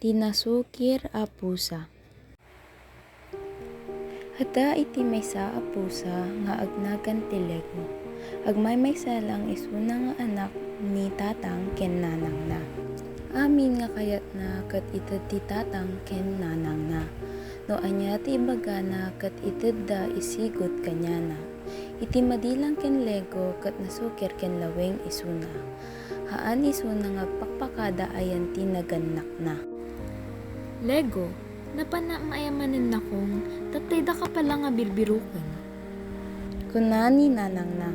Tinasukir a pusa. Hada iti maysa a pusa nga agnagan ti Lego. Agmaymaysa lang isuna nga anak ni tatang ken nanang na. Amin nga kayat na ket ited ti tatang ken nanang na. No anya ti ibaga na ket ited da isigot kanyana. Iti madilang ken Lego ket nasukir ken laweng isuna. Haan isuna nga pakpakada ayan ti nagannak na. Lego, napana maayamanin na kong tatay da ka pala nga birbirukan. Kuna ni nanang na.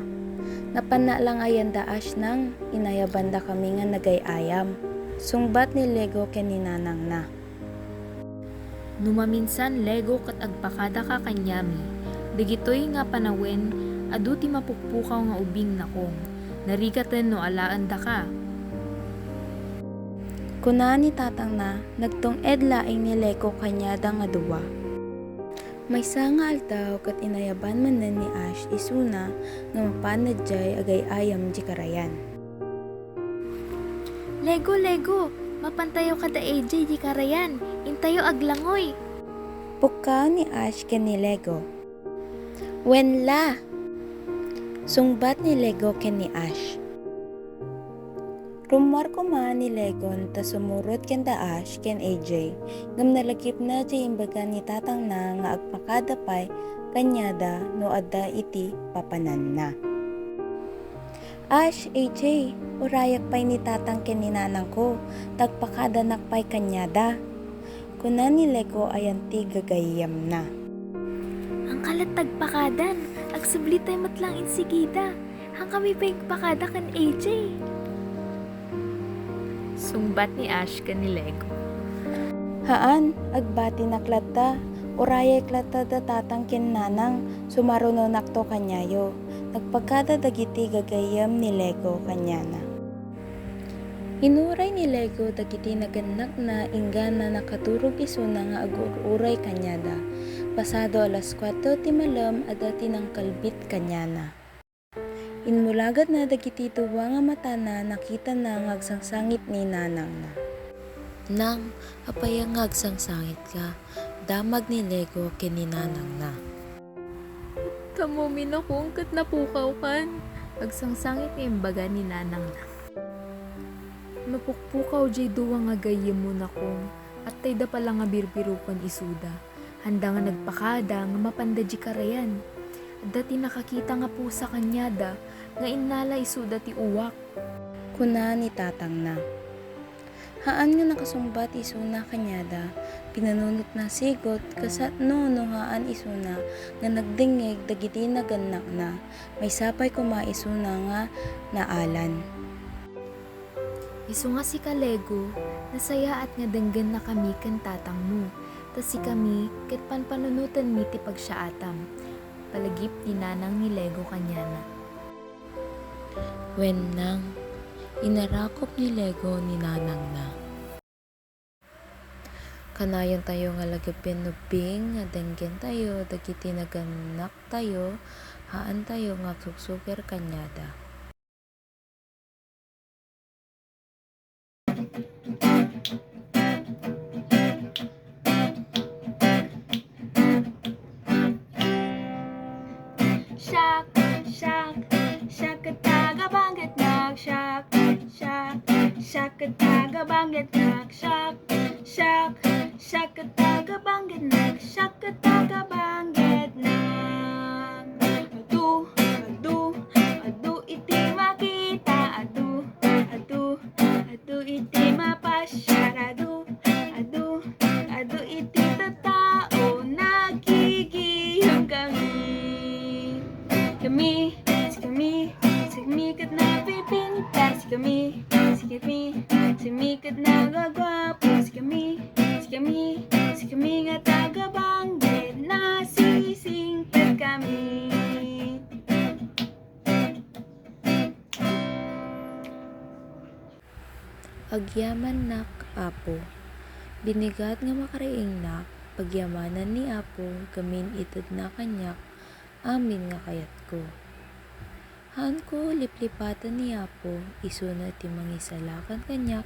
Napana lang ayan daas nang inayaban da kami nga nagayayam. Sungbat ni Lego ken ni nanang na. Numaminsan Lego kat agpakada ka kanyami. Digitoy nga panawen, adu ti mapukpukaw nga ubing na kong. Narigatan no alaan da ka. Kuna ni tatang na, nagtong edlaing ni Lego kanyada nga duwa. Maysa nga altaw kat inayaban man na ni Ash isuna nga mapanadjay agay-ayam di karayan. Lego, mapantayo ka da AJ di karayan. Intayo aglangoy. Pukaw ni Ash ken ni Lego. Wenla! Sungbat ni Lego ken ni Ash. Rumar ko man ni Legon ta sumurot ken da Ash ken AJ ngam nalagip na di imbaga ni tatang na nga agpakada pay kanyada no adda iti papanan na. Ash, AJ, urayak pay ni tatang ken ni nanang ko, tagpakada nakpay kanyada. Kuna ni Lego ayan ti gagayam na. Ang kalat tagpakadan, agsubli tayo matlang insigida. Hang kami pa pakada kan AJ. Sungbat ni Ash kan ni Lego. Haan, agbati naklata, urayay klata da tatang ken nanang, sumaruno nakto kanyayo. Nagpagkada dagiti gagayam ni Lego kanyana. Inuray ni Lego dagiti naganak na ingana nakaturog isuna nga agururay kanyada. Pasado alas 4 ti malam ada tinangkalbit kanyana. Inmulagad na dagiti tuwa nga mata na nakita na ngagsangsangit ni nanang na. Nang, apayang ngagsangsangit ka, damag ni Lego ken ni nanang na. Kamumin akong kat napukaw kan. Agsangsangit ni imbaga ni nanang na. Napukpukaw jay duwa nga gayem mo na kong at tay da pala nga birbirukan isuda. Handa nga nagpakada nga mapanda di karayan. At dati nakakita nga po sa kanyada nga inala isuda ti uwak. Kuna ni tatang na. Haan nga nakasumbat isuna kanyada, pinanunot na sigot kasat no haan isuna nga nagdingig dagiti naganak na, may sapay kuma isuna nga naalan. Isu nga si Kalego, nasaya at nga denggan na kami kan tatang mo. Tas si kami, ket panpanunutan mi ti pagsaatam. Palagip ni nanang ni Lego kanyana. When nang, inarakop ni Lego ni nanang na. Kanayon tayo nga lagipin no bing, nga denggen tayo, dagiti naganak tayo, haan tayo nga suksukir kanyada. Shock, shock, shakataga banget nak shock, shock, shakataga banget nak shock, shock, shakataga banget nak shakataga banget nak. Adu iti makita, adu iti mapasyar, adu iti tatao nagigiyam kami. Sumikat na pipinta, si sumikat na gagwapo, si kami nga taga-banggit, nasisingkat kami. Agyaman nak apo, binigat nga makaraing nak, pagyamanan ni apo, gamin ited na kanyak, amin nga kayat ko. Haan ko liplipatan ni apo, isuna ti mangisalakan kanyak,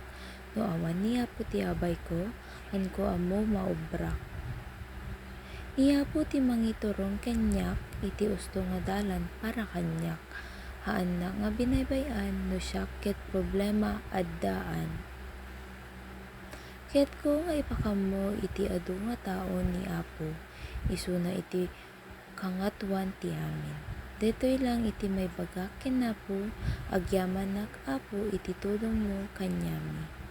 No awan niya po ti abay ko, an ko amo maobra. Iya po ti mangiturong kanyak, iti usto nga dalan para kanyak. Haan na nga binaybayan, no siya ket problema addaan. Ket ko nga ipakamo iti adu nga tao ni Apo, isuna iti kangatuan ti amin. Detoy lang iti may bagak ken Apo, agyaman nak Apo iti tulong mo kanyami.